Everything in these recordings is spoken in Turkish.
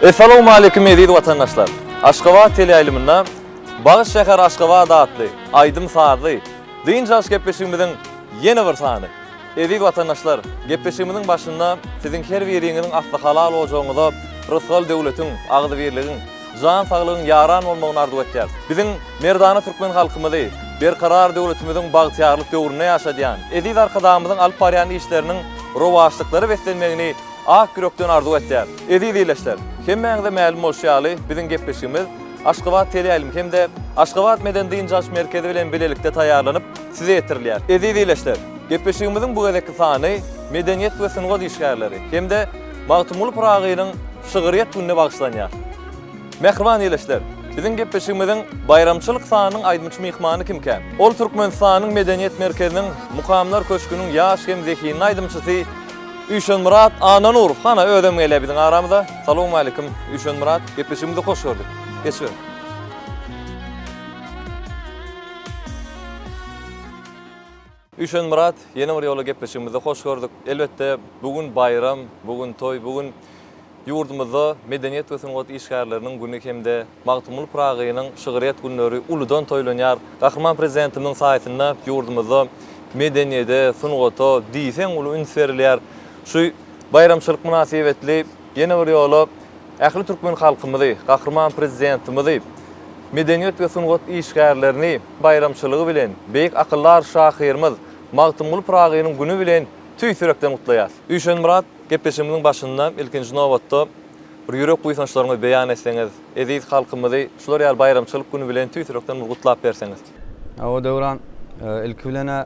Assalamu alaykum aziz vatandaşlar. Aşgabat teleýylymynda Bağış şäher Aşgabat adly Aýdym Sazy diýinjaş gepleşigimiziň ýene bir sany. Aziz vatandaşlar, gepleşigimiziň başynda siziň her biriňiziň asly halal boljagyňyzy, rızgal döwletiň, agdy birligiň, jan saglygyň yaran bolmagyny arzu etýär. Biziň merdana türkmen halkymyzy berkarar döwletimiziň bagtyarlyk döwrüne ýaşadýan, aziz arkadaşlarymyzyň alyp barýan işleriniň rowaşlyklary beslenmegini ak yürekden arzu etýär. Aziz diýleşler, hemmeňize ma'lum bolşaly biziň gepleşigimiz Aşgabat teleýylym hemde Aşgabat Meden Diýinjaş merkezi bilen bilelikde taýýarlanyp size ýetirilýär. Aziz diýleşler, gepleşigimiziň bu gezeki sany medeniýet we sungat işgärleri hemde Magtymul Pragynyň şygyryýet gününe bagşlanýar. Mehriban diýleşler, biziň gepleşigimiziň bayramçylyk sanynyň aýdymçy mehmany kimkä? Ol Türkmenistanyň medeniýet merkeziniň Mukamlar köşküniň ýaş hem zekiyň aýdymçysy Üşen Murat Ananur hana ödem gele biziň aramyzda. Salamu alaykum Üşen Murat, gepleşigimizde hoş gördük. Geçiyor. Üşen Murat, ýene bir ýola gepleşigimizde hoş gördük. Elbetde bugün bayram, bugün toy, bugün ýurdumyzda medeniýet we sungat işgärleriniň güni hemde Magtymul Pragynyň şygyryýet günleri uludan toýlanýar. Gahryman prezidentimiň saýatynda ýurdumyzda medeniýete, sungata diýsen uly ünserilýär. Şu bayramçylyk münasibetli ýene bir ýola ähli türkmen halkymyzy, gahryman prezidentimizi medeniýet we sungat işgärlerini bayramçylygy bilen, beýik akyllar şahyrymyz Magtymul Pragynyň güni bilen tüýsürekden gutlaýar. Üşen Murat, gepleşigimiziň başynda ilkinji nowatda bir ýürek guýsançlaryňy beýan etseňiz, aziz halkymyzy şular ýaly bayramçylyk güni bilen tüýsürekden gutlap berseňiz. O döwran ilk bilene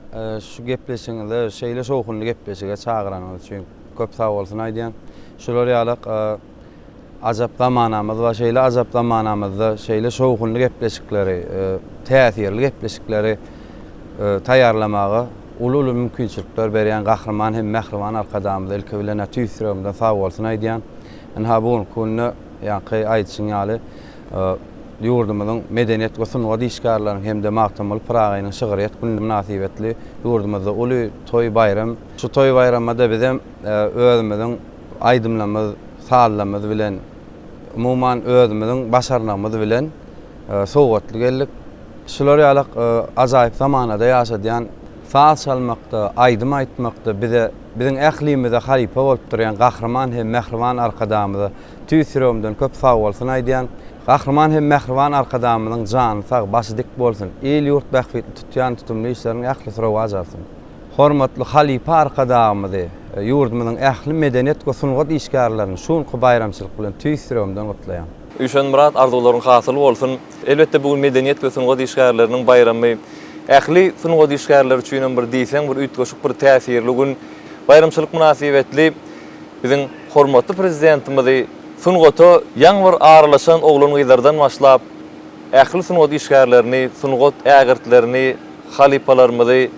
şu gepleşiňizde şeýle şowkunly gepleşige çagyranyňyz üçin köp sag bolsun aýdýan. Şular ýaly ajap zamanamyz we şeýle ajap zamanamyzda şeýle şowkunly gepleşikleri, täsirli gepleşikleri taýýarlamagy uly mümkinçilikler berýän gahryman hem mehriban arkadaşymyz ilk bilene tüýsüregimden sag bolsun aýdýan. Ha bugün kunny ýa-ni aýdyşyň ýaly ýurdumyzyň medeniýet we sungat işgärlerini hem de Magtymul Pragynyň şygyryýet gününe münasibetli ýurdumyzda uly toy bayram. Şu toy bayramda bizem özümiziň aýdymlamyz, sallamyz bilen umuman özümiziň başarnamyz bilen sogatly geldik. Şular ýaly ajaýyp zamanada ýaşadýan, saz çalmakda, aýdym aýtmakda biziň ählimizde halypa bolup durýan gahryman hem mehriban arkadaşymyzy tüýsüregimden köp sag bolsun aýdýan. Gahryman hem mehriban arkadaşymyzyň jany sag, başy dik bolsun. El ýurt bähbetli tutýan tutumly işleriň ähli surawy alsyn. Hormatly halypa arkadaşymyzy ýurdumyzyň ähli medeniýet we sungat işgärlerini şuňky bayramçylyk bilen tüýsüregimden gutlaýan. Üşen Murat, arzularyň hasyl bolsun. Elbetde bugün medeniýet we sungat işgärleriniň bayramy ähli sungat işgärleri üçin bir diýsen bir üýtgeşik bir täsirli gün. Bayramçylyk münasibetli biziň hormatly prezidentimizi sungata ýaňy bir aralaşan oglan gyzlardan başlap ähli sungat işgärlerini, sungat ägirtlerini, halypalarymyzy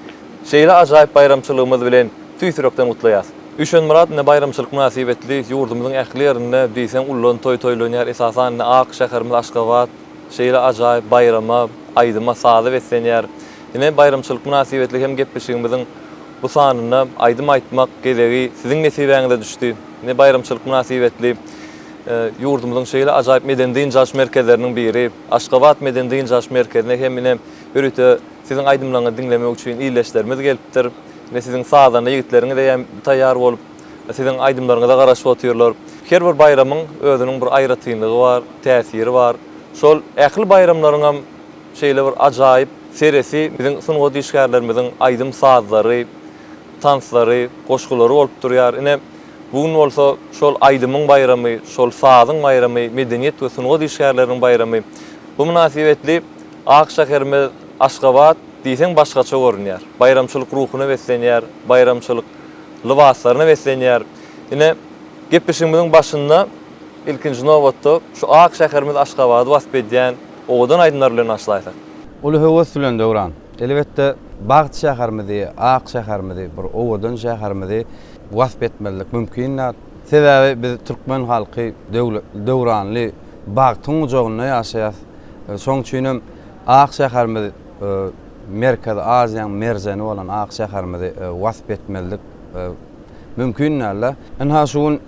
şeýle ajaýyp bayramçylygymyz bilen tüýsürekden gutlaýar. Üşen Murat, ne bayramçylyk münasibetli ýurdumyzyň ähli ýerinde diýsen ulan toy toýlanýar. Esasan ak şäherimiz Aşgabat şeýle ajaýyp bayrama, aýdyma sazy beslenýär. Ine bayramçylyk münasibetli hem gepleşigimiziň bu sanyna aýdym aýtmak geregi siziň nesibeňize düşdi. Ne bayramçylyk münasibetli ýurdumyzyň şeýle ajaýyp medeniýet diýinjaş merkezleriniň biri Aşgabat Meden Diýinjaş merkezine hemine ýürüte siziň aýdymlaryňyzy dinlemek üçin iýleşlerimiz gelipdir. Ne siziň sazana ýigitleriniň de taýýar bolup siziň aýdymlaryňyza garaşyp otyrlar. Her bir bayramyň özüniň bir aýratynlygy bar, täsiri bar. Şol ähli bayramlaryň şeýle bir ajaýyp seresi biziň sungat işgärlerimiziň aýdym sazlary, tanslary, goşgulary bolup durýar. Ine bugün bolsa şol aýdymyň bayramy, şol sazyň bayramy, medeniýet we sungat işgärleriniň bayramy. Bu münasibetli ak şäherimiz Aşgabat diýsen başgaça görünýär. Bayramçylyk ruhuny beslenýär, bayramçylyk libaslaryny beslenýär. Ine gepleşigimiziň başynda ilkinji nowatda şu ak şäherimiz Aşgabaty wasyp edýän owadan aýdymlar bilen başlaýar. Uly höwes bilen döwran. Elbetde Bağt şäherimizi, ak şäherimizi, bir owadan şäherimizi wasyp etmelik mümkin. Sebäbi biz türkmen halky döwranly Bagtyň ujagyna ýaşaýar. Şoň üçin ak şäherimiz Merkez Aziýanyň merzeni bolan ak şäherimizi wasyp etmelik mümkin näle. Ha şuň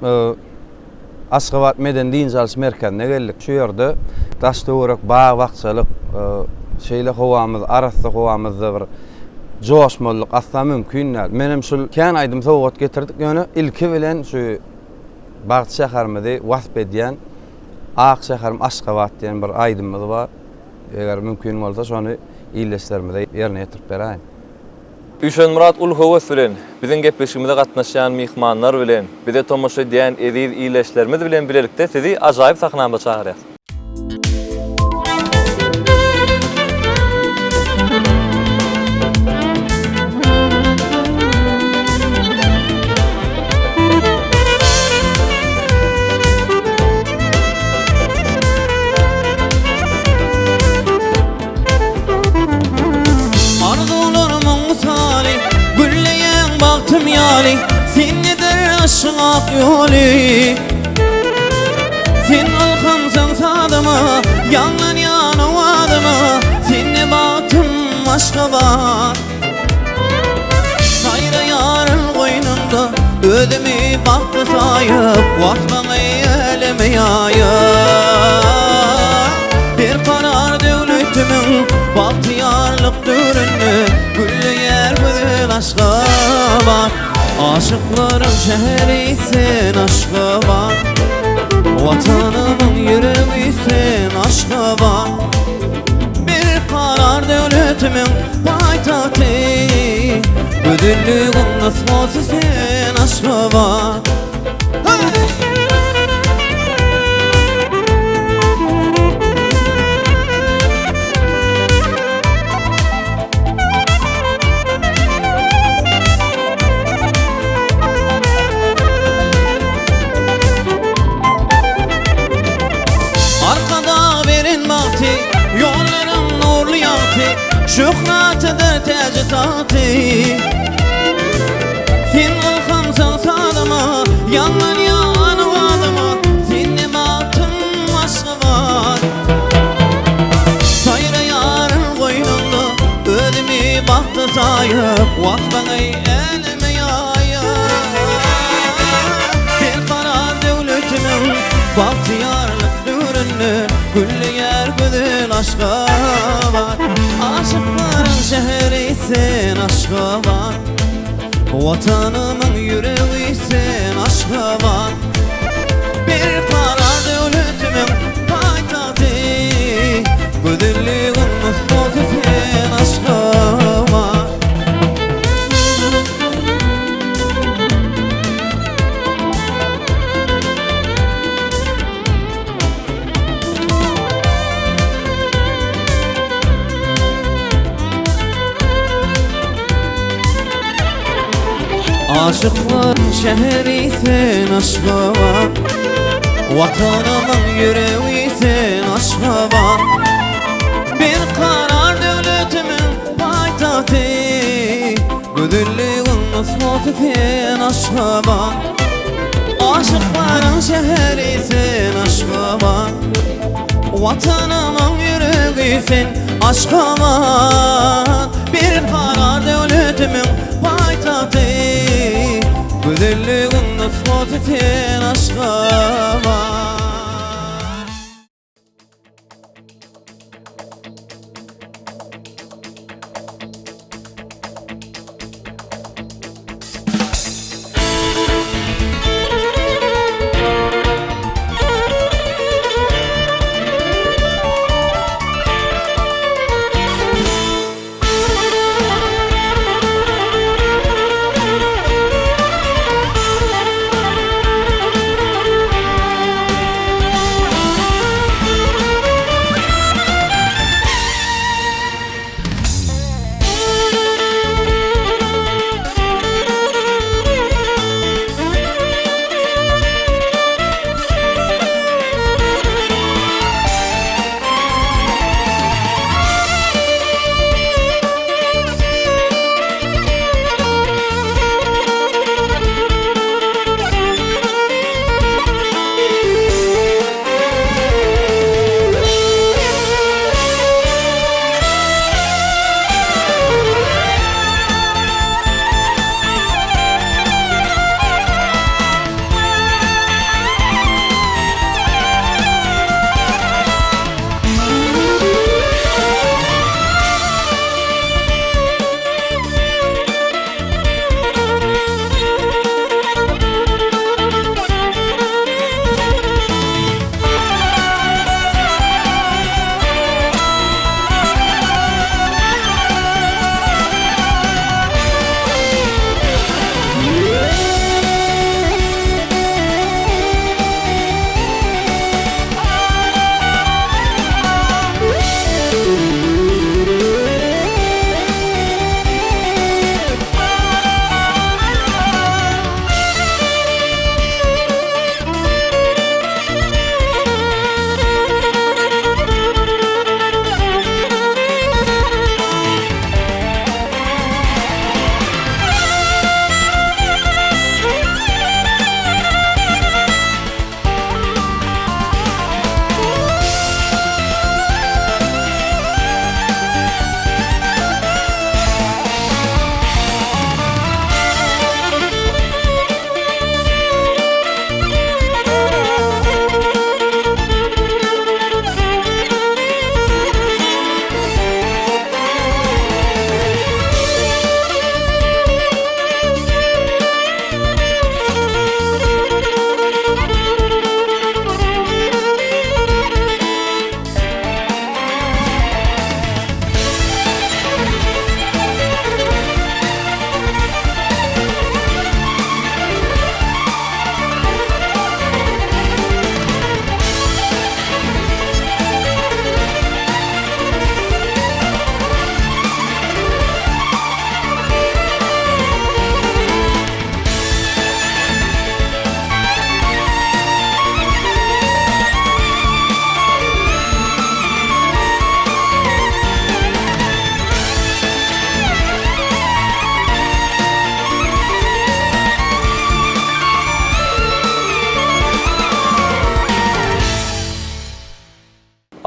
Aşgabat Meden Din Jalys merkezine geldik. Şu ýerde daşdöwrek, bağ wagtçylyk, şeýle howamyz, arasda howamyzda bir joşmalyk asla mümkin näl. Menem şol kän aýdym sowgat getirdik. Ýöne ilki bilen şu Bagty şäherimizi wasp edýän Ak şäherim Aşgabat diýen bir aýdymyz bar. Eger mümkin bolsa şonu ýyleşlerimize ýerine ýetirip beräýin. Üşen Murat ul höwes bilen biziň gepleşigimize gatnaşan mihmanlar bilen bize tomoşa edýän eziz ýyleşlerimiz bilen birlikde sizi ajaýyp sahnama çagyrýar. Aşk yoli Sen alkamsan sadıma Yanlan yanıvadıma Seni batım aşka var Sayra yarın koynunda Ödümü baktı sayıp Vatmanı elime yayıp Bir karar devletimin Bahtiyarlık dürünü Güllü yer güzel aşka var Aşıkların şehri sen aşka var Vatanımın yüreği sen aşka var Bir karar devletimin paytahtı Ödüllüğün nasıl sen aşka var Yolların nurlu yatı Şöhratıdır tecitatı Sen alkamsan sadıma Yanlan yanıvadıma Seni batım aşkı var Sayra yarın koynunda Ödümü baktı sayıp Vatmanı elime yayıp Bir karar devletimin Bahtiyarlık dürünü Güllü yer güzel aşka var Aşıkların şehri sen aşka var Vatanımın yüreği sen aşka var Bir karar devletimin paytahtı Güzelliğin mutluluğu sen aşka var Aşıkların şehri sen aşka var Vatanımın yüreği sen aşka var Bir karar devletimin paytahtı Güzelliğin mutluluğu sen aşka var Aşıkların şehri sen aşka var Vatanımın yüreği sen aşka var Bir karar devletimin paytahtı Güzelliğin nasıl sen aşka var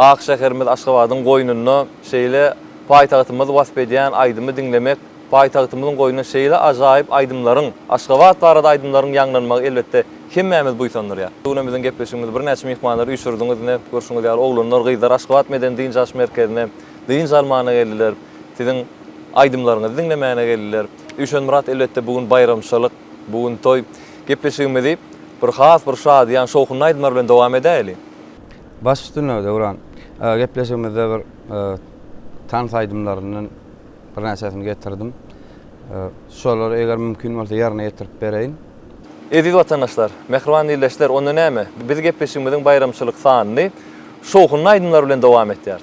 Akşeherimiz Aşgabatyň goýnuny şeýle paýtagtymyz wasp edýän aýdymy dinlemek, paýtagtymyzyň goýnuny şeýle ajaýyp aýdymlaryň, Aşgabat barada aýdymlaryň ýaňlanmagy elbetde hemmämiz buýsandyr ýa. Bugün gepleşigimiz bir näçe mehmanlar ýüşürdiňiz, ne görşüňiz ýaly oglanlar gyzlar Aşgabat Medeniýet Jaş Merkezine diň zalmana geldiler. Siziň aýdymlaryňyzy dinlemäne geldiler. Üşen Murat elbetde bugün bayramçylyk, bugün toy gepleşigimizi bir has bir şadyan şoğun aýdymlar bilen dowam edäýeli. Baş üstüne Döwran. Gepleşigimizde bir tanys aýdymlarynyň bir näçesini getirdim. Şolary eger mümkin bolsa ýarına ýetirip bereýin. Eziz vatandaşlar, mehriban ýerleşler, onda näme? Biz gepleşigimiziň bayramçylyk sanyny şoğun aýdymlar bilen dowam etýär.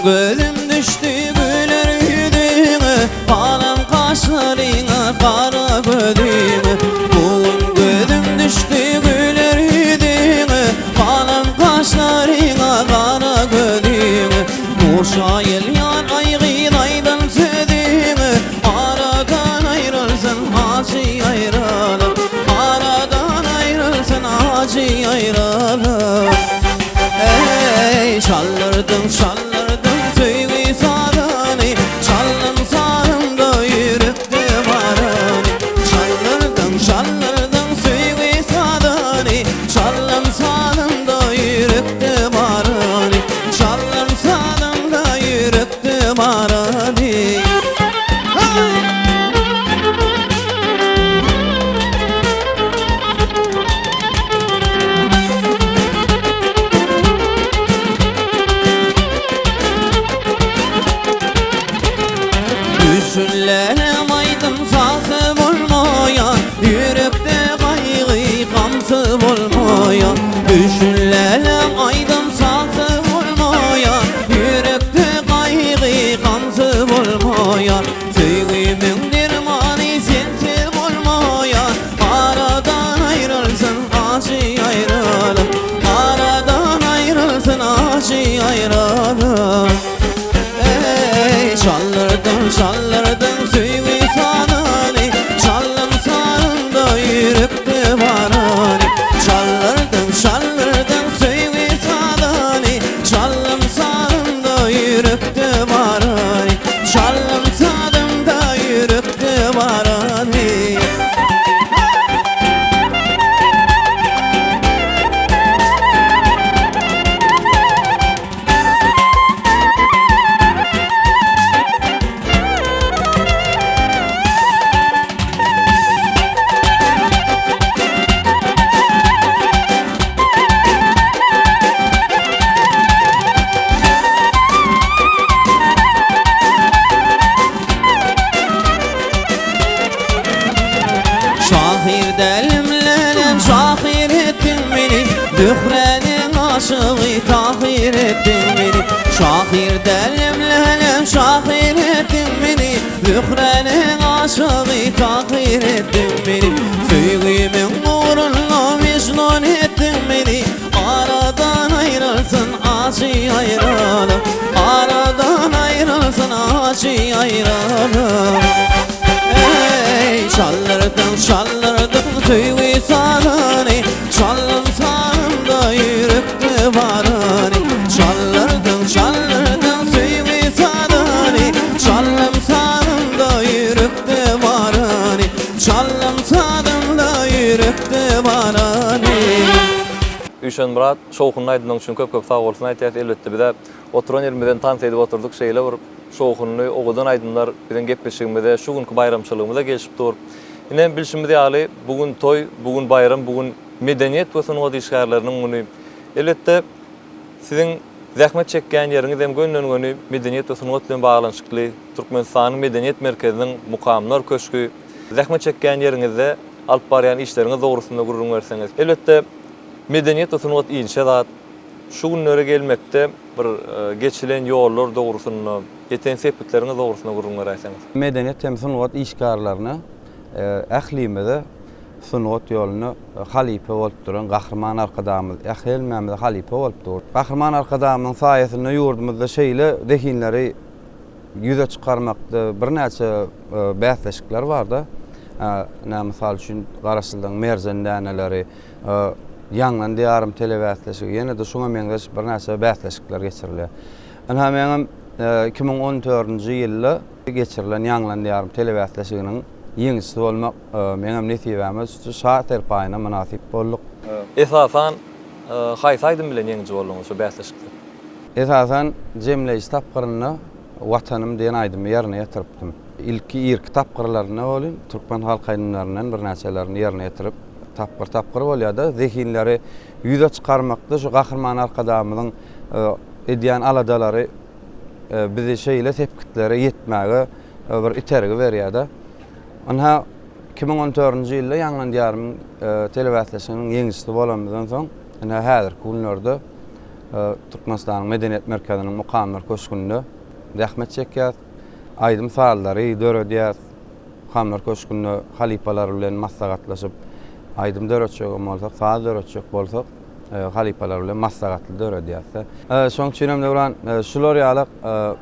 Gözüm düştü güler yüzüne, balam kaşlarına, kara gözüne. Bugün gözüm düştü güler yüzüne, balam kaşlarına, kara gözüne. Bu şair yar aygıdaydan sözüne, aradan ayrılsın acı ayrılır, aradan ayrılsın acı ayrılır. Ey şallardım şallardım tüyü sarani, çaldım sarımda yürekte varani. Şallardım şallardım tüyü sarani, çaldım sarımda yürekte varani. Çaldım sarımda yürekte varani. Düşünlerim aydım sazı bulmaya, yürekte kaygı kamsı bulmaya. Düşünlerim aydım sazı bulmaya, yürekte kaygı kamsı bulmaya. Sevgimin dermanı sensiz bulmaya, aradan ayrılsın acı ayrılır, aradan ayrılsın acı ayrılır. Ey şallardım şallardım tüyü sarani, çaldım sarımda yürekte varani. Şallardım şallardım tüyü sarani, çaldım sarımda yürekte varani. Çaldım sarımda yürekte varani. Şahir delimlerim şahir ettin beni, Dührenin aşığı tahir ettin beni. Şahir delimlerim şahir ettin beni, Dührenin aşığı tahir ettin beni. Söylüğümün uğruna mecnun ettin beni, aradan ayrılsın acı ayrılır, aradan ayrılsın acı ayrılır. Ey şallardım şallardım tüyü sarani, çaldım sarımda yürekte varani. Şallardım şallardım tüyü sarani, çaldım sarımda yürekte varani. Çaldım sarımda yürekte varani. Üşen Murat şoğun aýdymlaryň üçin köp sag bolsun aýtýar. Elbetde bize oturan ýerimizden tans edip oturduk şeýle bir şoğunly ogudan aýdymlar bilen gepleşigimizde şu günkü bayramçylygymyza gelişip dur. Ine bilşimiz ýaly bugün toy, bugün bayram, bugün medeniýet we sungat işgärleriniň güni. Elbetde siziň zähmet çekýän ýeriňiz hem gönlüňiz medeniýet we sungat bilen baglanyşykly Türkmenistanyň medeniýet merkeziniň mukamlar köşkü. Zähmet çekýän ýeriňizde alyp barýan işleriňiz dogrusynda gurrun berseňiz. Elbetde medeniýet we sungat inşa zat şu günlere gelmekde bir geçilen ýollar dogrusyna, ýeten sepetlerine dogrusyna gurulmalar aýsaňyz. Medeniyet hem sunugat işgarlaryna ählimede sunugat ýoluny halipe bolup duran gahrman arkadamyz, ähilmämde halipe bolup dur. Gahrman arkadamyň saýasyny ýurdumyzda şeýle dehinleri ýüze çykarmakda bir näçe bäsleşikler barda. Misal üçin Garaşylyň merzenläneleri, ýaňlan diýarym telebäsleşigi, ýene de şoňa meňdeş bir näçe bäsleşikler geçirilýär. Ana meňem 2014-nji ýylda geçirilen ýaňlan diýarym telebäsleşiginiň ýeňisi bolmak meňem nesibäme şaher paýyna münasip bolduk. Esasan haýsy aýdym bilen ýeňji bolduňyz şu bäsleşikde? Esasan jemleýiş tapgyryny Watanym diýen aýdymy ýerine ýetiripdim. İlki irki tapgyrlaryna bolyn, Türkmen halk aýdymlaryndan bir näçelerini ýerine ýetirip tapgyr bolýardy. Zehinleri ýüze çykarmakda şu gahrman arkadamyň edýän aladalary bizi şeýle tepkitlere ýetmäge bir itergi berýärdi. Ana 2014-nji ýylda ýaňlan diýarym telebäsleşiginiň ýeňisi bolandan soň ana häzirki günlerde Türkmenistanyň Medeniýet Merkeziniň mukamlar köşkünde rahmet çekýär. Aýdym sallary döredýär. Mukamlar köşkünde halipalar bilen maslahatlaşyp aýdym döretjek bolsak, saat döretjek bolsak, halipalar bilen maslahatly döredýärse. Şoň üçin hem döwran şular ýalyk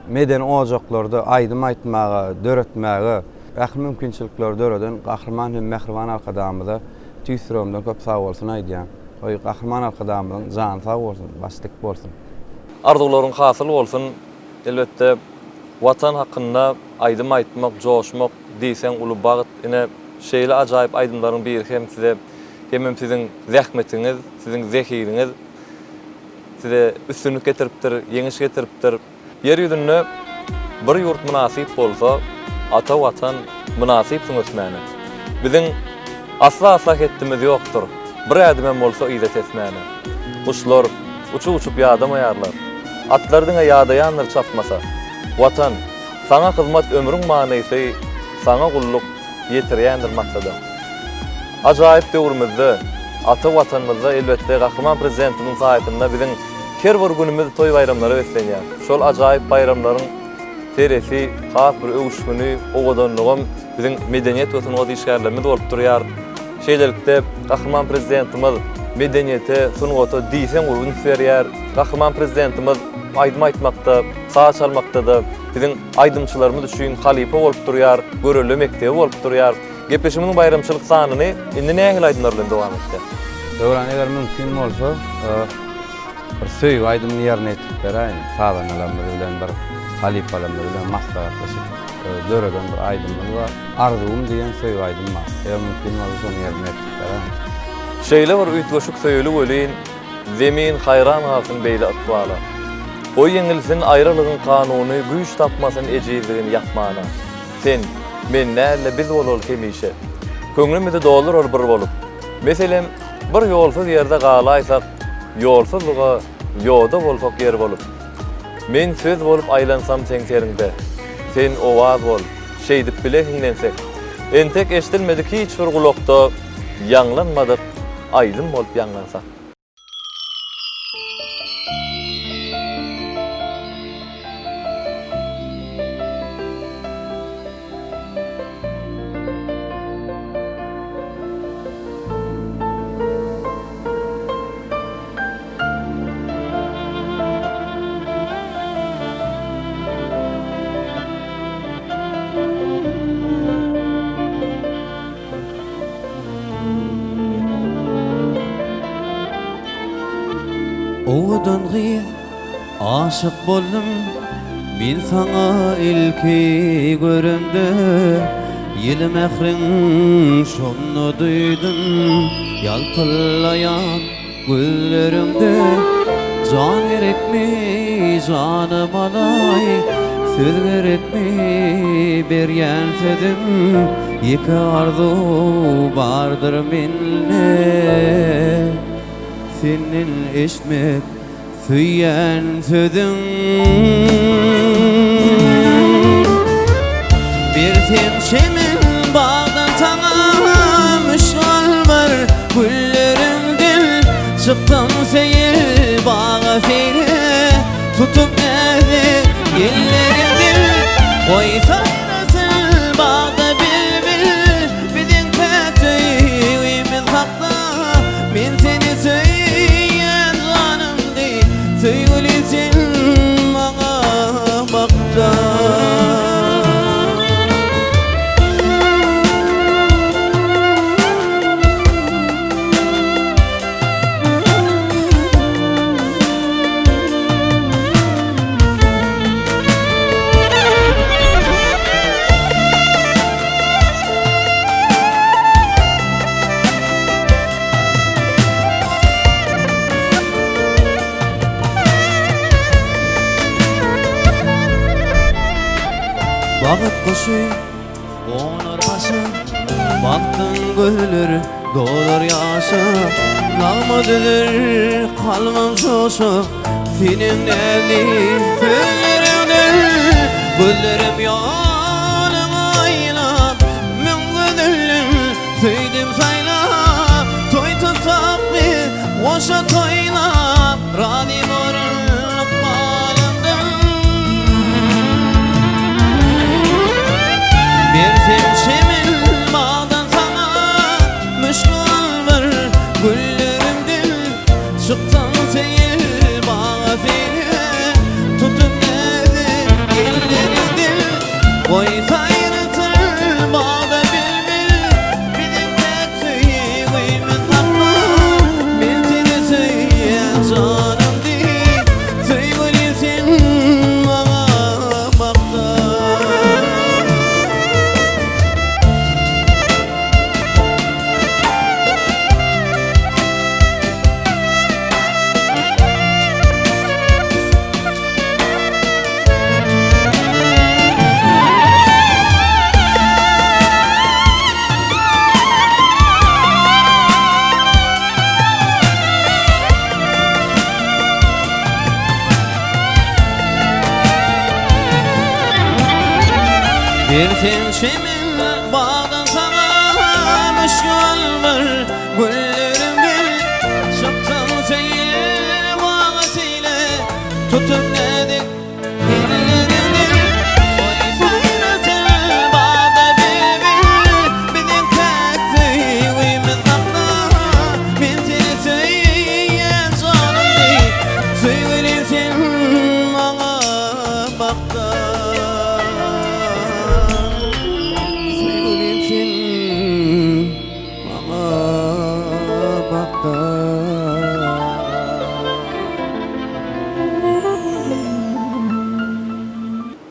meden ojaklarda aýdym aýtmaga, döretmäge ähli mümkinçilikler döreden gahrman hem mehriban arkadamyza tüýsüremden köp sag bolsun aýdýan. Oý gahrman arkadamyň jany sag bolsun, başlyk bolsun. Arzularyň hasyl bolsun. Elbette watan hakynda aýdym aýtmak, joşmak diýsen uly bagyt ine şeýle ajaýyp aýdymlaryň biri hem size hem siziň zähmetiňiz, siziň zehiriňiz size üstünlük getiripdir, ýeňiş getiripdir. Yer ýüzünde bir ýurt münasip bolsa, ata watan münasip ötmäni. Biziň asla ketdimiz ýokdur. Bir ädem bolsa iýet etmäni. Kuşlar uçup ýadam aýarlar. Atlardyň ýadaýanlar çapmasa, watan sana hyzmat ömrüň manysy, sana gulluk ýetirýändir maksada. Ajaýyp döwrümizde, ata watanymyzda elbetde gahrman prezidentimiň saýatynda biziň her bir günimiz toý bayramlary ötlenýär. Şol ajaýyp bayramlaryň seresi, has bir öwüşmüni, owadanlygym biziň medeniýet we sunugat işgärlerimiz bolup durýar. Şeýlelikde gahrman prezidentimiz medeniýete, sunugata diýsen urgun berýär. Gahrman prezidentimiz aýdym aýtmakda, sağa çalmakda da biziň aýdymçylarymyz üçin halipe bolup durýar, göreli mektebi bolup durýar. Gepleşimiň bayramçylyk sanyny indi nähili aýdymlar bilen dowam etdi. Döwran eger mümkin bolsa, bir söýüp aýdymny ýerine ýetip beräýin. Saýanylar bilen bir halipalar bilen maslahatlaşyp döreden bir aýdymlar bar. Arzum diýen söýüp aýdym bar. Eger mümkin bolsa ýerine ýetip beräýin. Şeýle bir üýtgeşik söýüli bolýan, zemin hayran halsyn beýle atwala. O ýeňilsin aýralygyň kanuny güýç tapmasyn ejizligini ýapmana. Sen, men näle biz bolal kemişe. Köňlümizde dolur bir bolup. Meselem, bir ýolsuz ýerde galaýsak, ýolsuzlyga ýoda bolsak ýer bolup. Men söz bolup aýlansam seň seriňde. Sen owaz bol, şeýdip bilehiňlensek. Entek eşdilmedik hiç bir gulakda, ýanglanmadyk, aýdym bolup ýanglansak. Owadan gyz aşyk boldum men saňa ilki görende ýyly mehriň şonu duýdum ýalpylaýan gözleriňde jan gerekmi janym alay söz gerekmi berýän sözüm ýeke arzu bardyr mende senin eşmek süýän sözüň bir temşemin bağdan taňa müşgal bar güllerimden çıktım seyir bağa Yellerimdir Koysarasın bağda bilbil Bizim kötüyümüz hakta Men seni söyleyen canım değil Söyleysin bana bakta Bağıt koşu, onar başı Baktın gülür, dolar yaşı Nağmadıdır, kalmam şoşu Senin eli, güllerimdir Güllerim yanım ayla Men güllerim, söyledim sayla Toy tutak bir, koşa toyla Radim orunluk bağlandım Bir temşemin bağdan sana Müşkul var güllerimdir Çıktan seyir bağa seni Tutup nedir ellerimdir Koy sayrıtır bağda bilbil Bizim kötüyü kıymet takma Ben seni söyleyen canım değil Söyleysin bana bakta Bir temşemin bağdan sana Müşkül var güllerimdir Çoktan seyir vaktiyle Tutup nedik ellerimdir Koy sayrıtır bağda bilbil Bizim kötüyümüz hakta Ben seni söyleyen canım değil Söyleysin bana bakta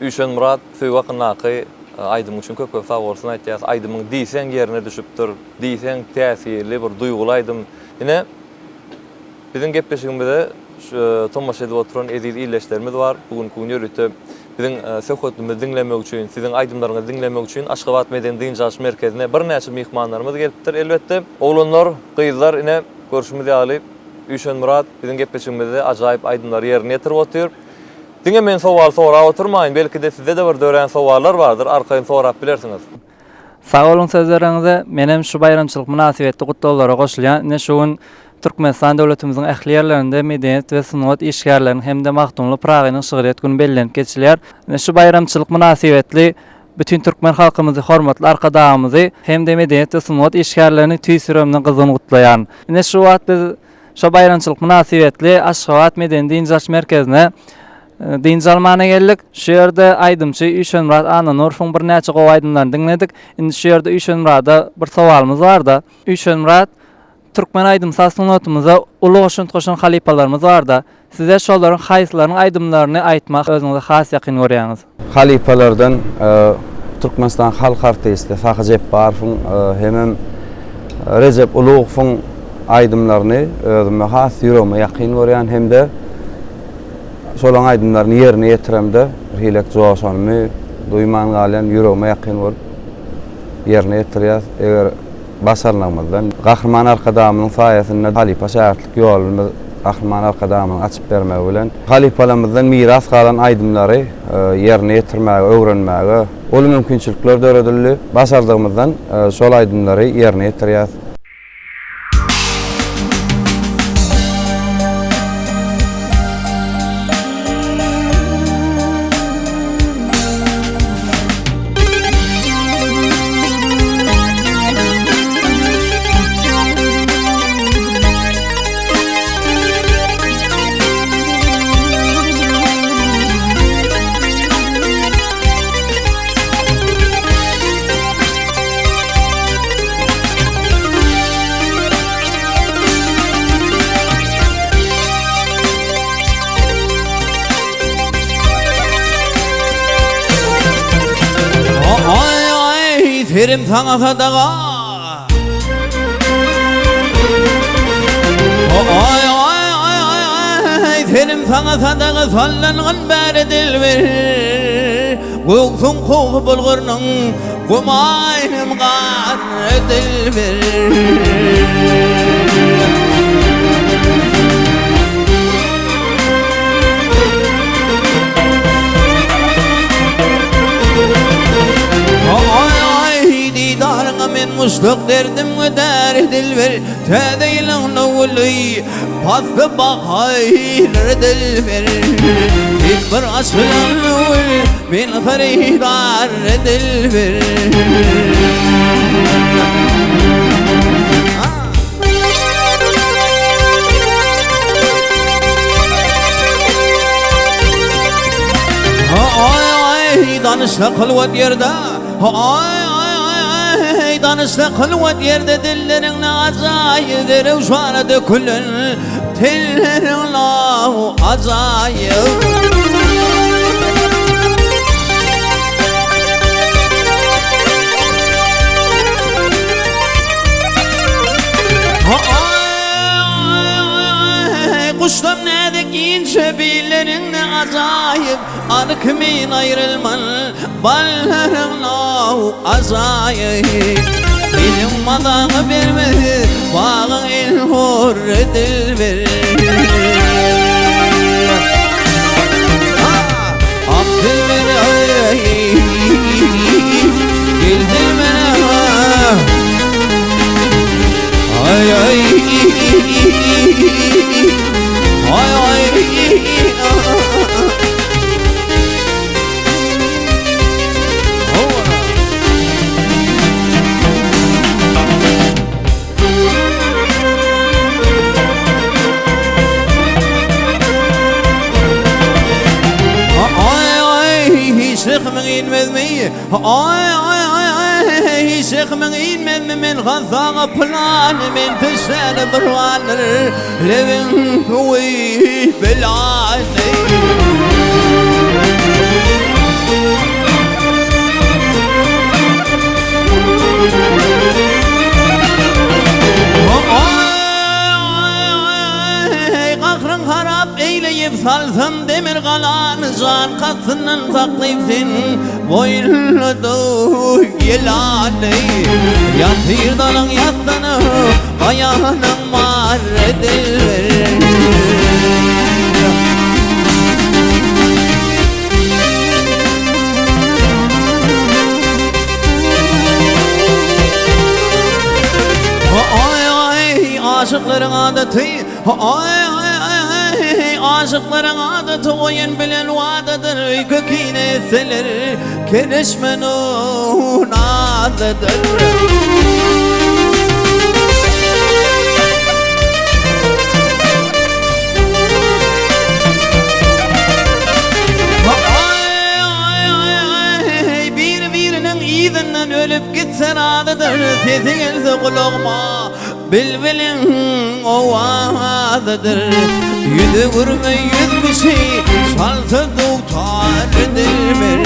Üşen Murat Söwakynlaky aýdym üçin köp sag bolsun aýtýas. Aýdymyň diýsen ýerine düşüpdir. Diýsen täsirli bir duýgulu aýdym. Ine biziň gepleşigimizde tomaş edip oturan eziz illeşlerimiz var. Bugünkü ýörüte biziň söhbetimizi dinlemek üçin, siziň aýdymlaryňyzy dinlemek üçin Aşgabat Medeni Diňjaş Merkezine bir näçe mihmanlarymyz gelipdir. Elbetde oglanlar, gyzlar ine görüşimizi alyp Üşen Murat biziň gepleşigimizde ajaýyp aýdymlary ýerine ýetirip otur. Diňe men sowal sorap oturmaýyn, belki de sizde de bir dören sowallar bardyr, arkaýyn sorap bilersiňiz. Sağ olun sözleriňize, menem şu bayramçylyk münasibetli gutdawlara goşulýan, ne şuň Türkmenistan döwletimiziň ähli ýerlerinde medeniýet we sunat işgärlerini hemde magdumly Pragynyň şygyryat güni bellenip geçilýär. Ne şu bayramçylyk münasibetli bütün Türkmen halkymyzy, hormatly arkadaşlarymyzy hemde medeniýet we sunat işgärlerini tüýsüremden gyzyny gutlaýan. Ne şu wagt biz şu bayramçylyk münasibetli Aşgabat Medeni Diňjaş Merkezine Dinjalmana geldik. Şu ýerde aýdymçy Üşen Murat Ananurfyň bir näçe gowy aýdymlaryny dinledik. Indi şu ýerde Üşen Murat'a bir sowalymyz barda. Üşen Murat, Türkmen aýdym sunatymyza uly goşun halipalarymyz barda. Size şolaryň haýsylaryň aýdymlaryny aýtmak özüňize has ýakyn görýäňiz. Halipalardan Türkmenistan halk artisti Fakhy Jepbarowyň hem Recep Ulugowyň aýdymlaryny özüme has ýüregime ýakyn görýän hemde şolaň aýdymlaryny ýerine ýetiremde bir hilek joşanymy duýman galan ýüregime ýakyn bolup ýerine ýetirýär. Eger başarnamyzdan Gahrman arkadamynyň saýasynda halipa şäherlik ýolumy Gahrman arkadamyny açyp bermek bilen halipalarymyzdan miras galan aýdymlary ýerine ýetirmäge, öwrenmäge ol mümkinçilikler döredildi. Başardygymyzdan şol aýdymlary ýerine ýetirýär. terim sana sadaga. Ay ay ay ay ay terim sana sadaga sallanğan bäri dilber. Göksun koğu bulgurның Gumaynım gar dilber. Didarına men muşluk derdim öder dilber. Tedeylin navuli pastı bakaylar dilber. Bir aslan navul min haridar dilber. Ay danışla kılvat yerde. Ay danışla kılvat yerde dillerin acayip derev şuana dökülün tillerin lahu acayip. Kuşlam nedik ince billerin acayip arık min ayrılman balların lahu acayip. Bilim adamı vermedi bağın ilhur dilber. Abdülber gildilmene ay ay ay ay Şıkmın inmezmi ay ay ay ay şıkmın inmezmi men gazağa plan men tşer birvanır levin kuy belani. Kahrın harap eyleyip salsın demir kalan can katsından saklayıp sen boyladı yelanı. Yatır dalın yattanı ayağının mar edilir. Ay ay aşıkların adeti ay ay ay aşıkların adeti oyun bilen vadadır kökine seler kerişmenun adıdır. Birbirinin izinden ölüp gitsen adıdır sesi gelse kulağıma bilbilin o adıdır. Yüzü vurma yüz kişi salsa tutar dilber.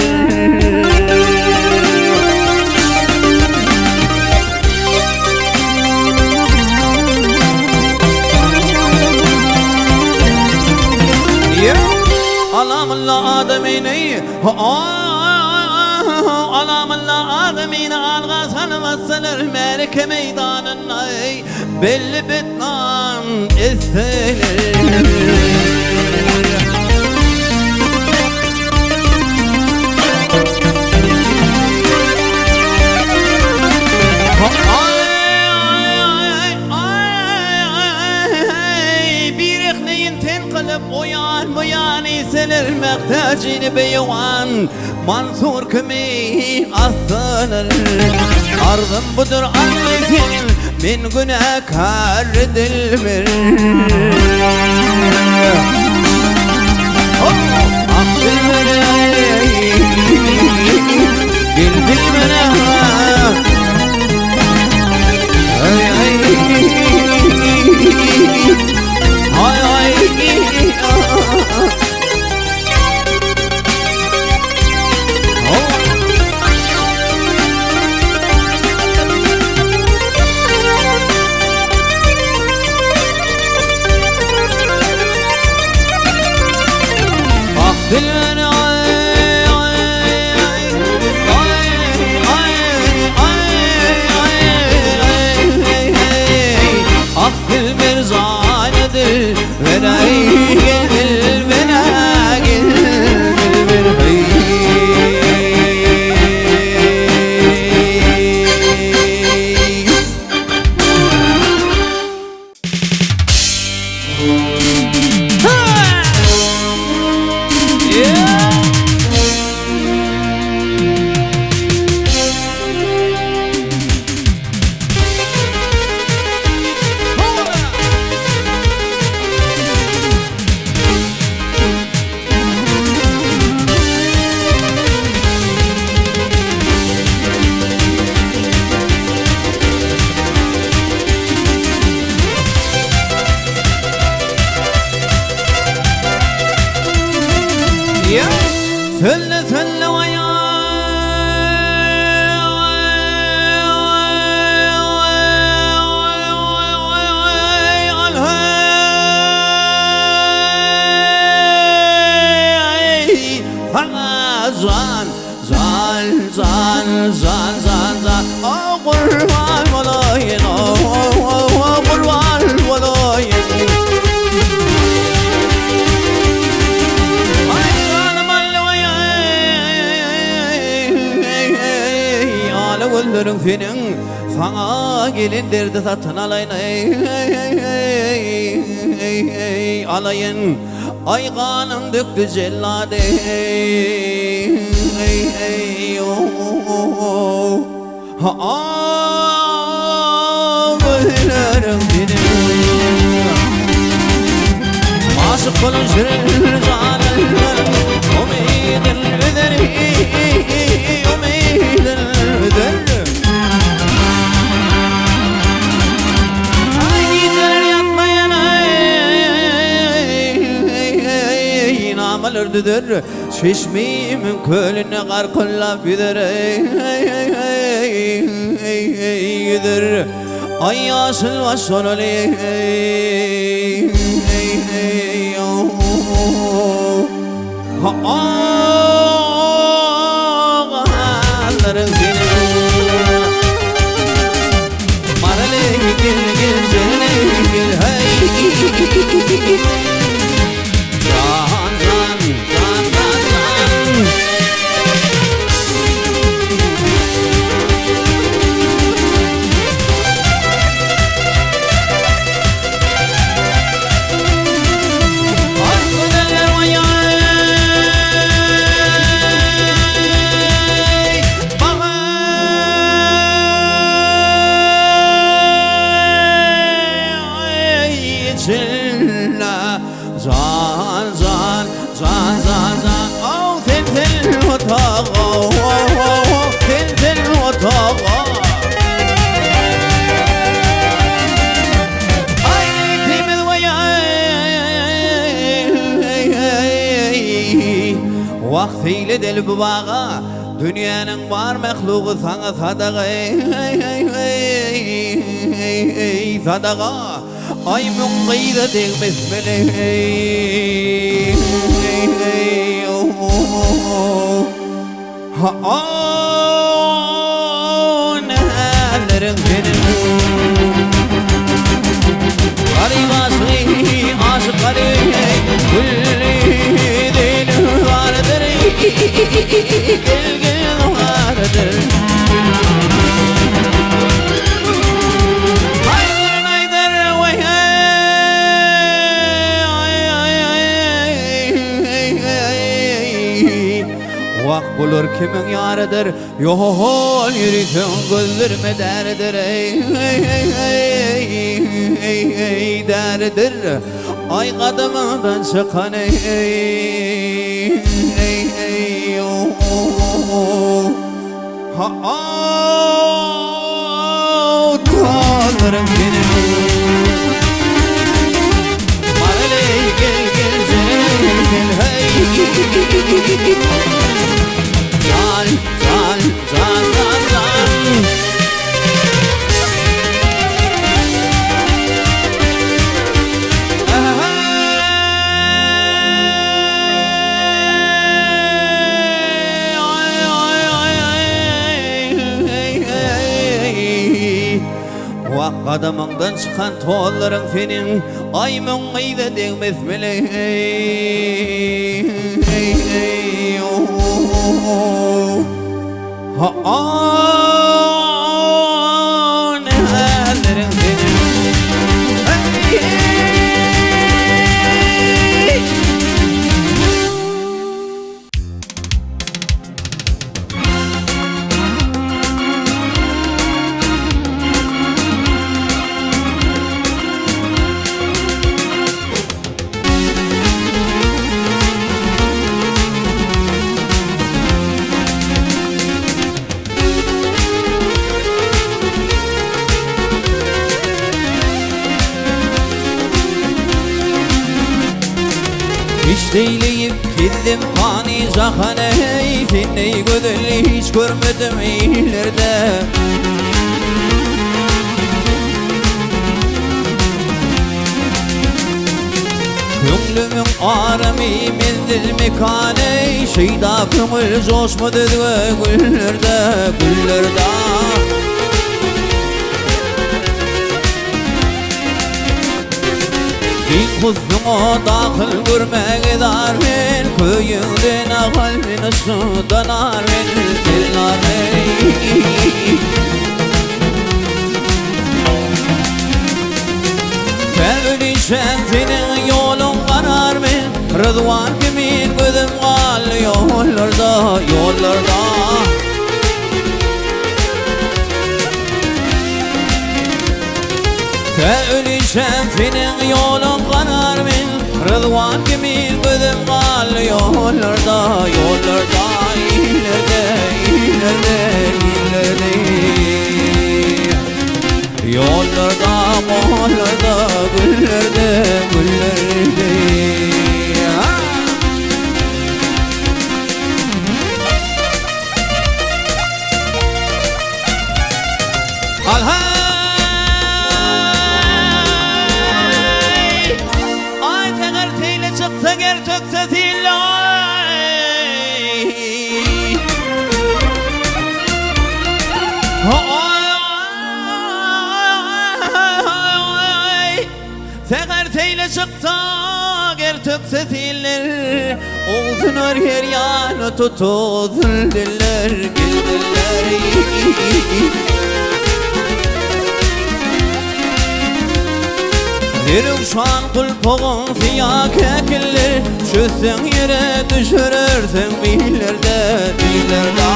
Alamullah ademini alamullah ademini algasan vassalar merke meydanına belli bitnan isteler. Uyan iseler mehtacini beyavan Mansur kimi aslanır. Arzım budur anlayın min günahkar dilber. Abdülber gildilmene ay ay ay ay zan zan zan zan zan oh kurban olayım oh kurban olayım ay canım ala güllerin senin sana gelin derdi satın alayın alayın ay kanım döktü cellade güllerin senin aşık olun şirin canım umidin üzer umidin üzer Ölüdür çeşmemin kölüne karkullap gider gider ay yaşıl başlar öyle ağlarım seni marale gel gel cene gel hey zan zan zan zan zan oh tel tel otağa oh tel tel otağa ay kıymet vay vaktiyle del bu bağa dünyanın var mehluğu sana sadaqa sadaqa ay müqayda değmez melek nelerim benim garibası aşıkları kulli deli vardır gel gel vardır vak bulur kimin yarıdır yol yürüsün gözlerime derdir derdir ay kadımdan çıkan tanrım benim marale gel gel gel hey zan zan zan zan zan vak kadamından çıkan toğulların senin ay müngayda değmez melek nelerim senin İşteyleyip gittim fani zahane seni gözeli hiç görmedim ileride Köngülümün arami mendil mekane Şeyda köngül coşmadı güllerde güllerde Din huznuğa dahil görmek eder men Köyünden kalbin ışıdan armen Dilnar Tevlişen senin yolun karar men Rıdvan kimin gözüm kal yollarda yollarda Tevlişen senin yolun karar men Rıdvan kimin gözüm kal yollarda yollarda ileride ileride ileride Yollarda mollarda güllerde güllerde Alhay Ay teger teyle çık teger tökse zille Teger teyle çıksa ger tökse ziller Oğuzun her yanı tutu zildiller gildiller Diruşan kulpoğun siyah kekiller Çözsen yere düşürürsen billerde billerde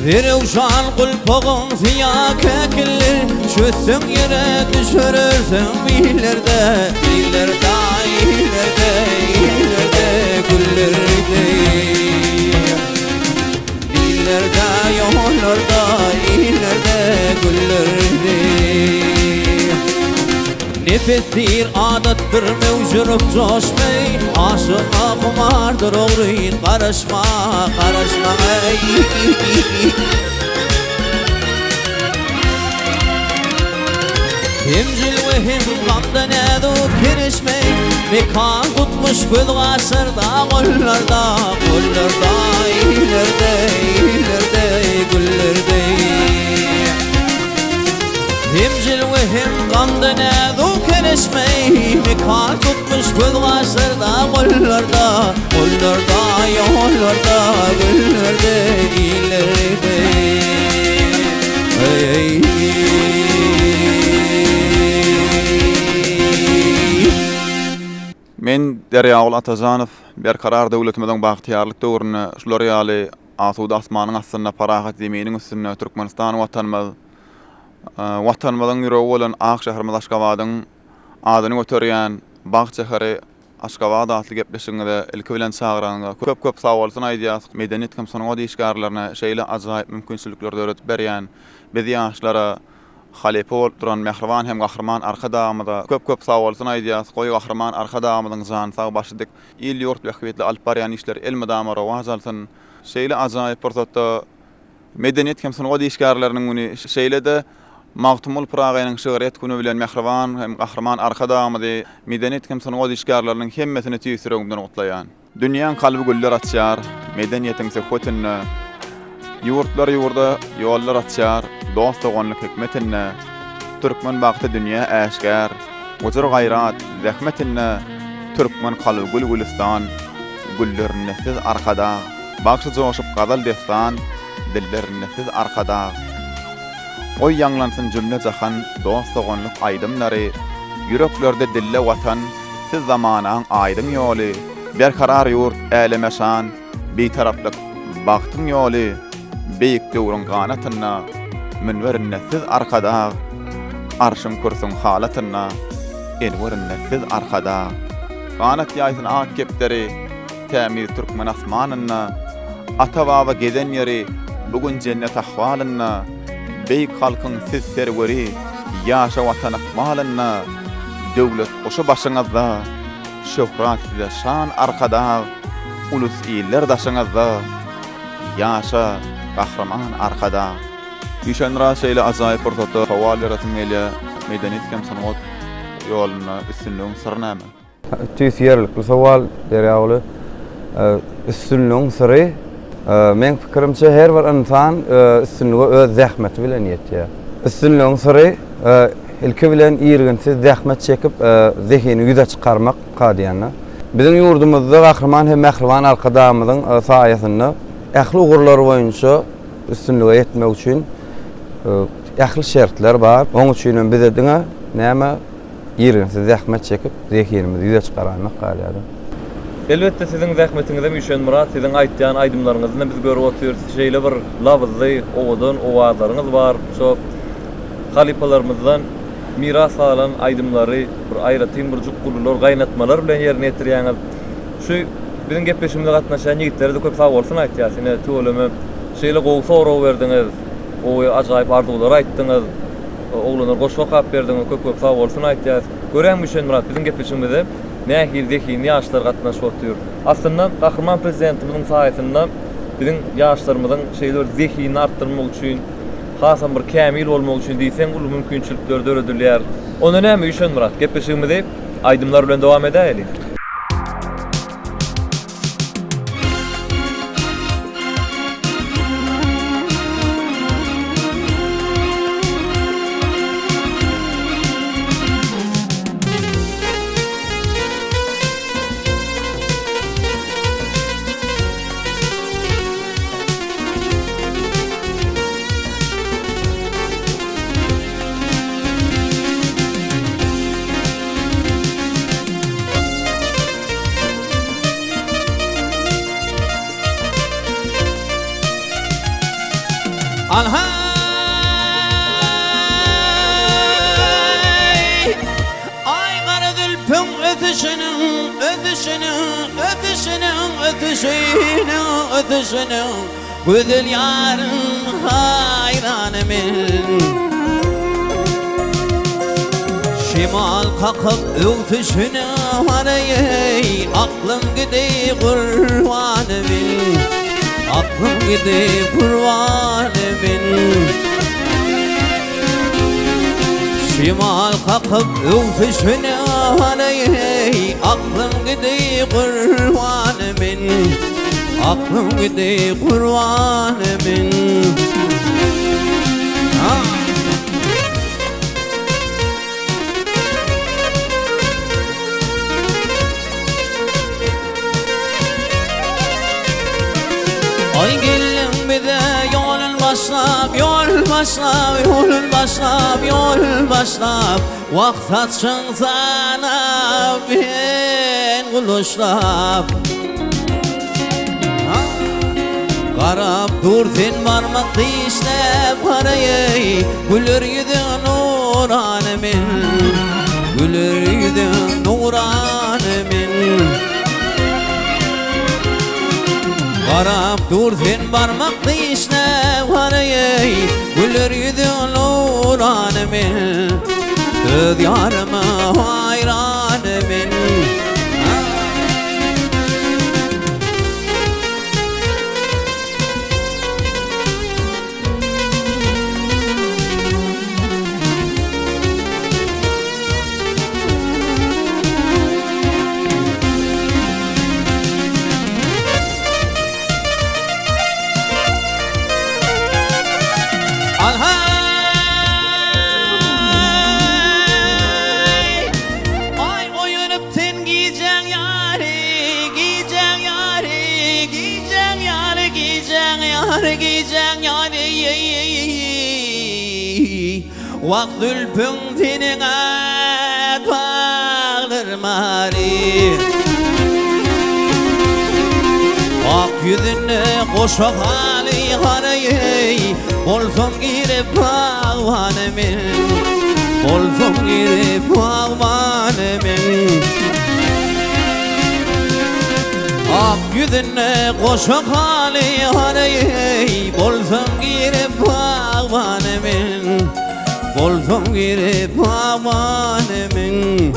Diruşan kulpoğun siyah kekiller Çözsen yere düşürürsen billerde billerde ileride ileride güllerde İleride yollarda ileride güllerde Nefestir adattır mevcurup coşmay Aşığa kumardır oğruyun karışma karışma Hemcil ve hem gamdan edu kirişmey Mekan tutmuş göz kasırda kollarda kollarda ileride ileride güllerde Hemcil ve hem gamdan edu kirişmey Mekan tutmuş göz kasırda kollarda kollarda yollarda güllerde ileride Hey Men Deryaul Atazanov berkarar döwletimizden bagtyarlyk döwrüne şular ýaly asuda asmanyň astyna parahat zeminiň üstüne Türkmenistan watanymyzyň ýüregi bolan Ak şäherimiz Aşgabatyň adyny göterýän Bag şäheri Aşgabat adly gepleşiginde ilki bilen çagyranyňa köp sag bolsun aýdýas. Medeniýet hem sonuňa diýişgärlerine şeýle ajaýyp mümkinçilikler döret berýän biz ýaşlara Halepe bolup duran Mehriban hem Gahrman arka dağımda köp sağ olsun aýdýas. Goý Gahrman arka dağımyň zan sağ başydyk. Il ýurt behwetli alp barýan işler elme dağıma rawazalsyn. Şeýle ajaýyp pursatda medeniýet hem sonuňa diýişgärleriniň güni şeýle-de Magtumul Pragaýynyň şöhret güni bilen Mehriban hem Gahrman arka dağımda medeniýet hem sonuňa diýişgärleriniň hemmesini tüýsüregimden gutlaýan. Dünýäň kalby güller atýar, medeniýetiň söhbetine Yurtlar yurda yollar atşar, dost oğanlık hikmetinne, Türkmen bagty dünýä äşgär, Ujur gayrat, zähmetinne, Türkmen kalı Gülistan, güllerine siz arkada, Bagşy joşup gadal destan, dillerine siz arkada. Oy ýanglansyn cümle jahan, dost oğanlyk aýdymlary, yüreklerde dille watan, siz zamanaň aýdyň ýoly, berkarar ýurt älemeşan, betaraplyk bagtyň ýoly, Beyik döwrüň ganatyna, münwerinne siz arkada, arşym kursun halatyna, elwerinne siz arkada. Ganat ýaýsyn ak kepleri, tämiz Türkmen asmanyna, ata baba geden ýeri, bugün cennet ahwalyna, beyik halkyň siz serweri, ýaşa watan akmalyna, döwlet goşa başyňyzda, şöhrat size şan arkada, ulus iller daşyňyzda, ýaşa Gahrman arkada, Ýşenra şeýle ajaýyp pursatda howal ýaratym gelýär, medeniýet hem sanat ýoluna üstünlüğün sırrı näme? Tüýsýerlik bu sowal derýagly üstünlüğün sırrı men pikirimçe her bir insan üstünlüğe öz zähmeti bilen ýetýär. Üstünlüğün sırrı ilki bilen ýerginsiz zähmet çekip zehini ýüze çykarmak kadýanyna. Bizim ýurdumyzda gahrman hem mähriban arkadamyzyň saýasynda ähli ugurlar boýunça üstünlüğe ýetmek üçin ähli şertler bar. Oň üçin bize diňe näme ýerginsiz zähmet çekip zehinimizi ýüze çykarmak galýar. Elbette sizin zähmetiňize Müşen Murat, sizin aýtýan aýdymlaryňyzda biz görüp oturýarys. Şeýle bir lawızly, owadan owazlaryňyz bar. Şo halipalarymyzdan miras alan aýdymlary, bir aýratyn bir juk gurullar, gaýnatmalar bilen ýerine ýetirýäňiz. Şu bizim gepleşimde gatnaşan ýigitleri de köp sag bolsun aýtýar. Sine töweleme şeýle gowy soraw berdiňiz. O ajaýyp arzuwlar aýtdyňyz. Oglanar goşga kap berdiňiz, köp sag bolsun aýtýar. Gören Müşen Murat bizim gepleşimde nähil zehini ýaşlar gatnaşyp oturýar. Aslında gahrman prezidentimizin saýasynda bizim ýaşlarymyzyň şeýler zehini artdyrmak üçin hasan bir kämil bolmak üçin diýsen ul mümkinçilikler döredilýär. Ona näme Müşen Murat? Gepleşigimizi aýdymlar bilen dowam edäýeli. Alhay ay qara dülpün ötüşünü güzel yarın hayranımın şimal kakıp ötüşünü varayı aklım gidi kurbanımın aklım gidi kurbanımın şimal kakıp ötüşünü varayı aklım gidi kurbanımın aklım gidi kurbanımın Ay gelin bize yolun başlap Vakt açın sana ben kuluşlap Qarab dur sen barmak dişlep parayı Gülür yüzün nuranımın Gülür yüzün nuranımın Qarab dur sen barmak dişlep parayı Gülür yüzün nuranımın Öz yarıma hayranımın Vak zülpün tenine bağlar mari Ak yüzüne koşa hali harayı Bolsun girip bağvanımın Bolsun girip bağvanımın Ak yüzüne koşa hali harayı Bolsun girip bağvanımın Bolsun girip amanımın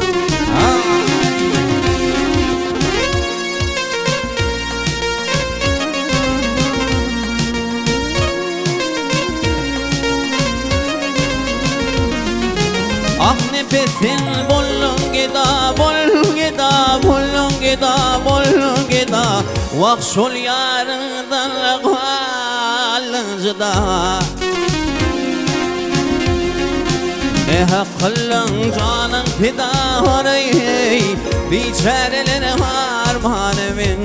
nefesin bollun gida, bollun gida, bollun gida, bollun gida. Vak şol yarından akvalıncıda. Ne hakkıllın canın fida horay, biçareler harmanımın,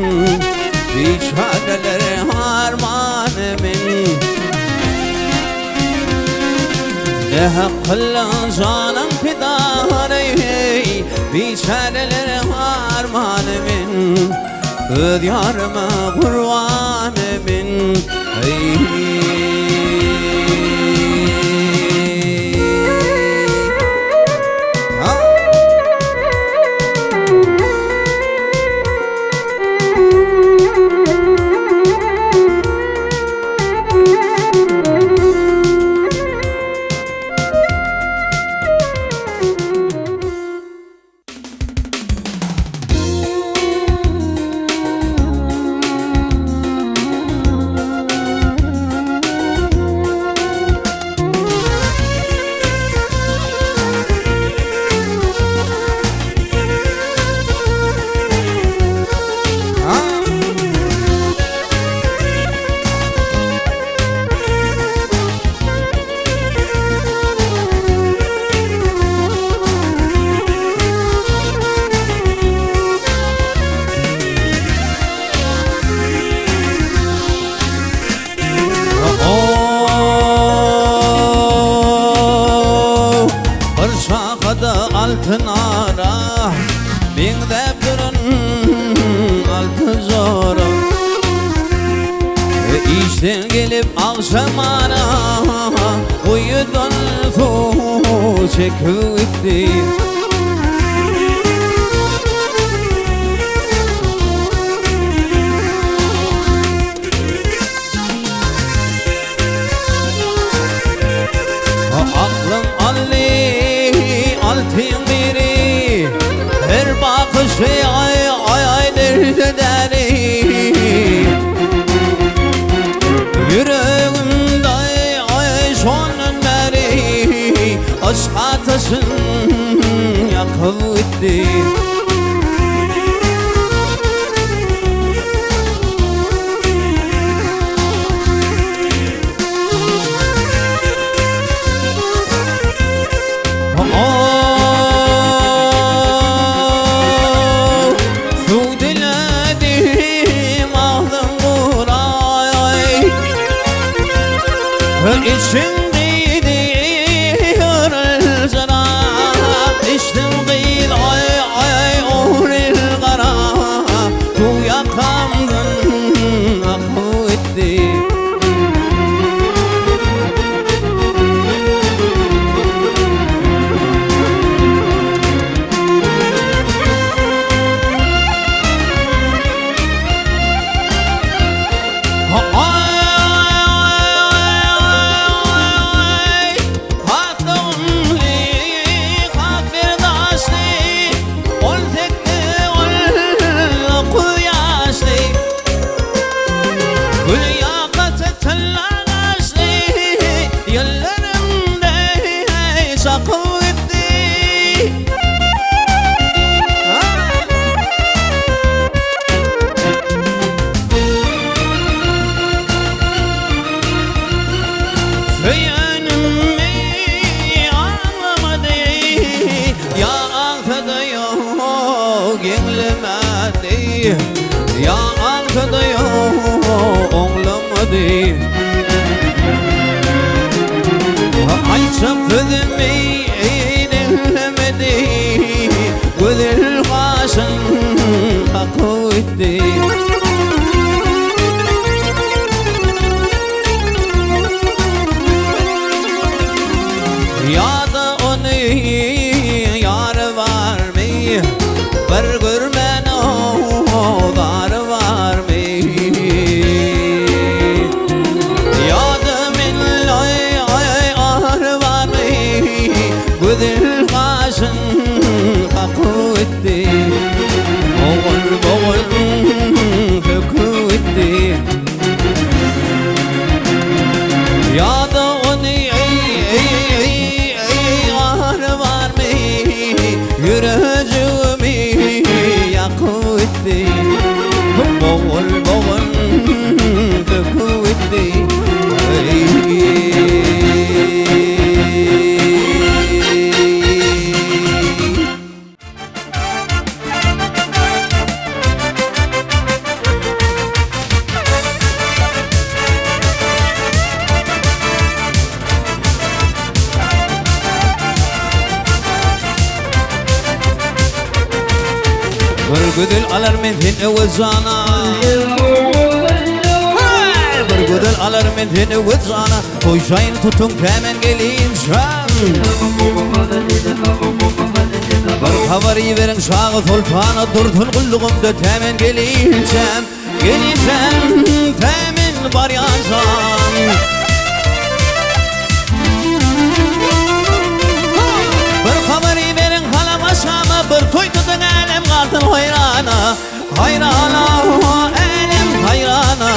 biçareler harmanımın. Ne hakkıllın canın fida horay, biçareler harmanımın, öz yarıma kurbanımın. Altın ara, bin de durun altın zora. İşten gelip akşamana uyudan su çekildi. Aklım altın biri, her bakışı ay ay ay derdi deri. Yüreğimde ay sonun beri, aşk ateşin yakıp gitti. İçimdeydi yorulcana, içtim değil ay ay oğril kara. Bu yakamdın akı etti. Ya arkada yok oğlamadı. Ay çapıdım eğilemedi, gözül kaşın akı etti. Ya da onu yar var mı? Bir görmen o dar var mı? Ya da min ay ay ar var mı? Gözül kaşın akı etti. Boğul boğul bol bol döküldü. Bergudul alır mendin vızana Bergudul alır mendin vızana Koyşayın tutun hemen gelince Bir haberi verin şağı sultana Durdun kulluğumda hemen gelince Geleceğim temin var yazan Bir haberi verin halam aşama Bir toydudun elem kaldın hayrana Hayrana elem hayrana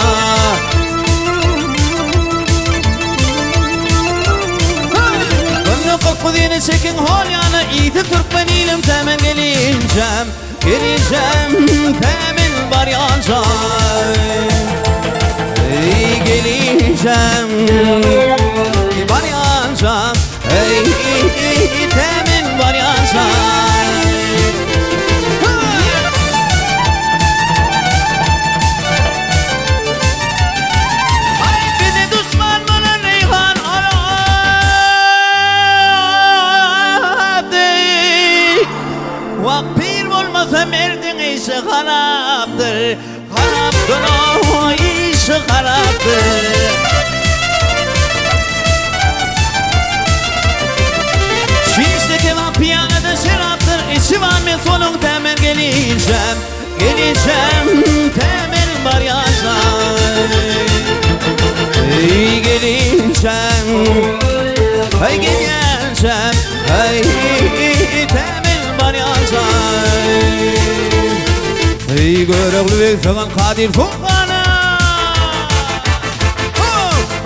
Gönlü kokudini çekin hol yana İydi Türkmen ilim temin geleceğim Geleceğim temin var yazan Geleceğim var yazan temin var yazan Vakpir olmasa merdin işi haraptır Haraptır o işi haraptır Şişteki vampiyada şeraptır İçi var mı solun temer geleceğim Geleceğim temerim var yazan Hey geleceğim Hey geleceğim Hey temerim var yazan Hey görevli bekleyen Kadir Tufan'a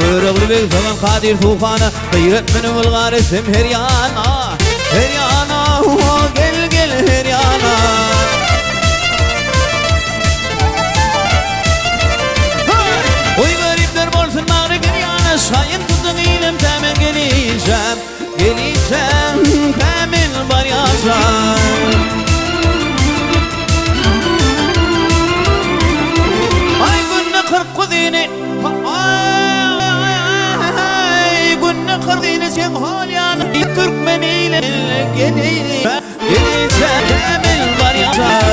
Görevli bekleyen Kadir Tufan'a Gayret benim ılgar ettim her yana Her yana gel gel her yana Oy garipler bolsun mağrı bir yana Şayın tutun ilim temin geleceğim Geleceğim temin var yazan Ay günne kırk kudini Ay günne kırdini sen hal yana Türkmen ile geleceğim temin var yazan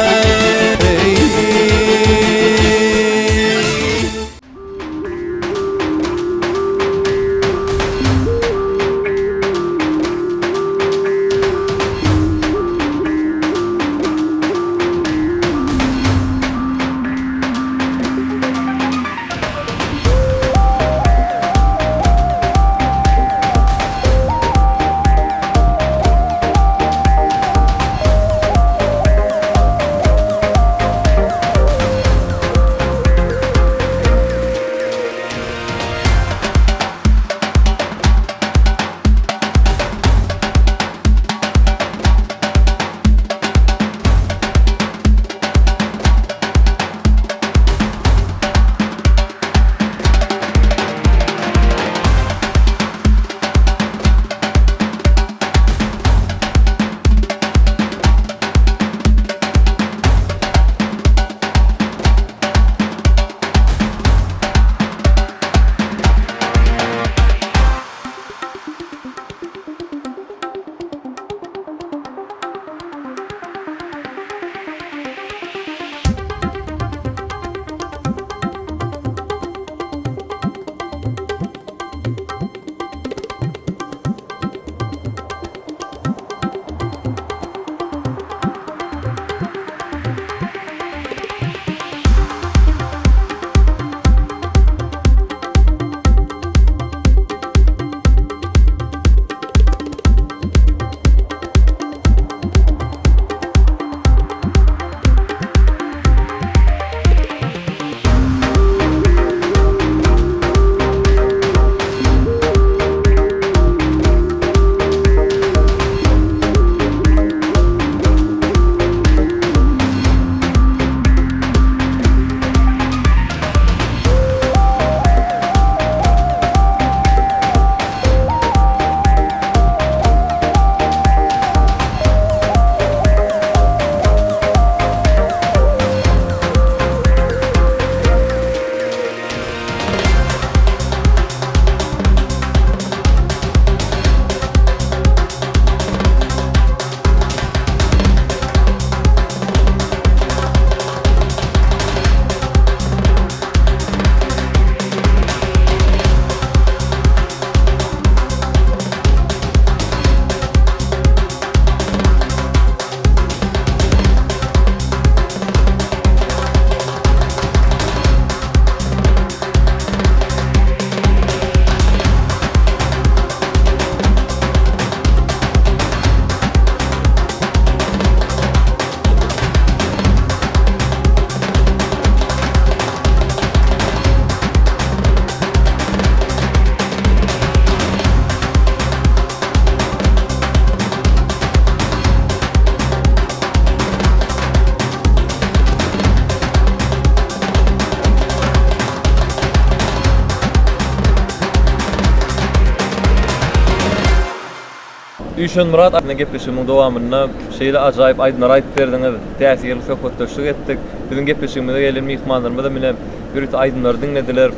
Gülşen Murat aslında gepleşimin dowamyna şeýle ajaýyp aýdynlar aýdyp berdiňiz. Täsirli söhbetleşdik etdik. Biziň gepleşigimize gelen mihmanlarymyz da mine bir aýdynlar dinlediler.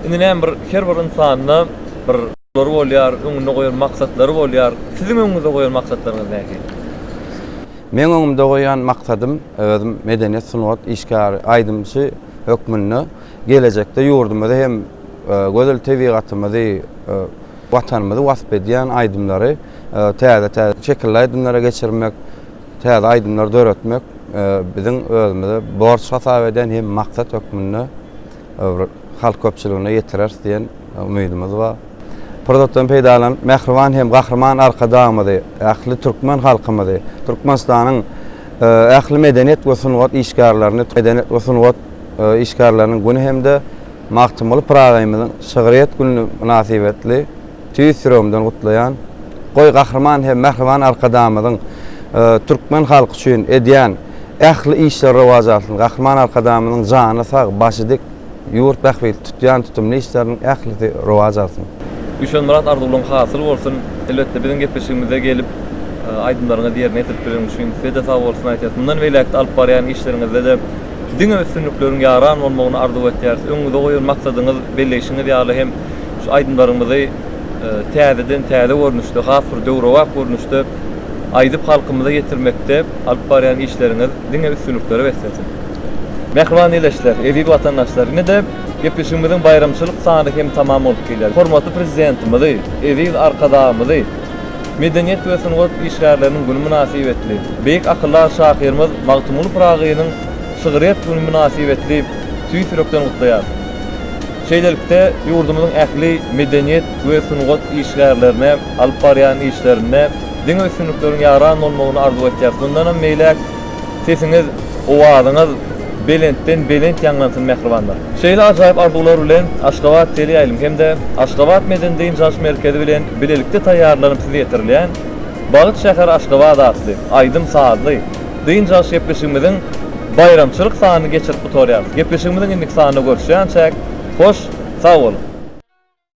Indi näme bir her bir insanyna bir bolýar, öňüne goýan maksatlary bolýar. Siziň öňüňize goýan maksatlaryňyz näki? Men öňümde goýan maksatym özüm medeniýet sunugat işgär aýdymçy hökmünde gelecekde ýurdumyzda hem gözel tebigatymyzy watanymyzy wasp edýän aýdymlary täze şekilli aýdymlara geçirmek, täze aýdymlar döretmek biziň özümizde borç hasap eden hem maksat hökmünde halk köpçüligine ýetirer diýen umydymyz bar. Produktan peýdalan mähriban hem gahrman arkadamyzy, ähli türkmen halkymyzy, Türkmenistanyň ähli medeniýet we sunugat işgärlerini, medeniýet we sunugat işgärleriniň güni hemde magtymly Pragaýymyzyň şygyryýet gününi münasibetli tüýsürümden gutlaýan goý gahrman hem mähriban arkadamyzyň türkmen halky üçin edýän ähli işler rewajatlyny gahrman arkadamyzyň jany sag başydyk ýurt bähbel tutýan tutumly işleriň ähli rewajatlyny. Gülşen Murat arzuwlaryň hasyl bolsun. Elbetde biziň gepleşigimize gelip aýdymlaryňy diýerine ýetirip berýän üçin size sag bolsun aýtýar. Bundan beýlekde alyp barýan işleriňizde de diňe üstünlikleriň ýaran bolmagyny arzu etýäris. Öňüňizde goýan maksadyňyz belleşiňiz ýaly hem şu aýdymlaryňyzy täzeden täze görnüşde, has bir döwrewap görnüşde aýdyp halkymyza ýetirmekde alyp barýan işleriňiz diňe üstünlikleri beslesin. Mehriban ýeşler, eziz watandaşlar, ine de gepleşigimiziň bayramçylyk sany hem tamam bolup gelýär. Hormatly prezidentimiz, eziz arkadaşymyz, medeniýet we sunugat işgärleriniň güni münasibetli beýik akyllar şahyrymyz Magtymul Pragaýynyň şygyryýet güni münasibetli tüýsürekden gutlaýar. Şeýlelikde ýurdumyzyň ähli medeniýet we sunugat işgärlerine, alyp barýan işlerine diňe üstünlikleriň ýaran bolmagyny arzu etýär. Bundan meýlek sesiňiz, owazyňyz belentden belent ýanglansyn mehribanlar. Şeýle ajaýyp arzuwlar bilen Aşgabat teleýaýlym hemde Aşgabat medeniýet jaş merkezi bilen bilelikde taýýarlanyp size ýetirilýän Bagyt şäher Aşgabat adly aýdym saatly diň jaş gepleşigimiziň bayramçylyk sanyny geçirip oturýarys. Gepleşigimiziň indik sanyny görüşýänçek hoş, sag bolun.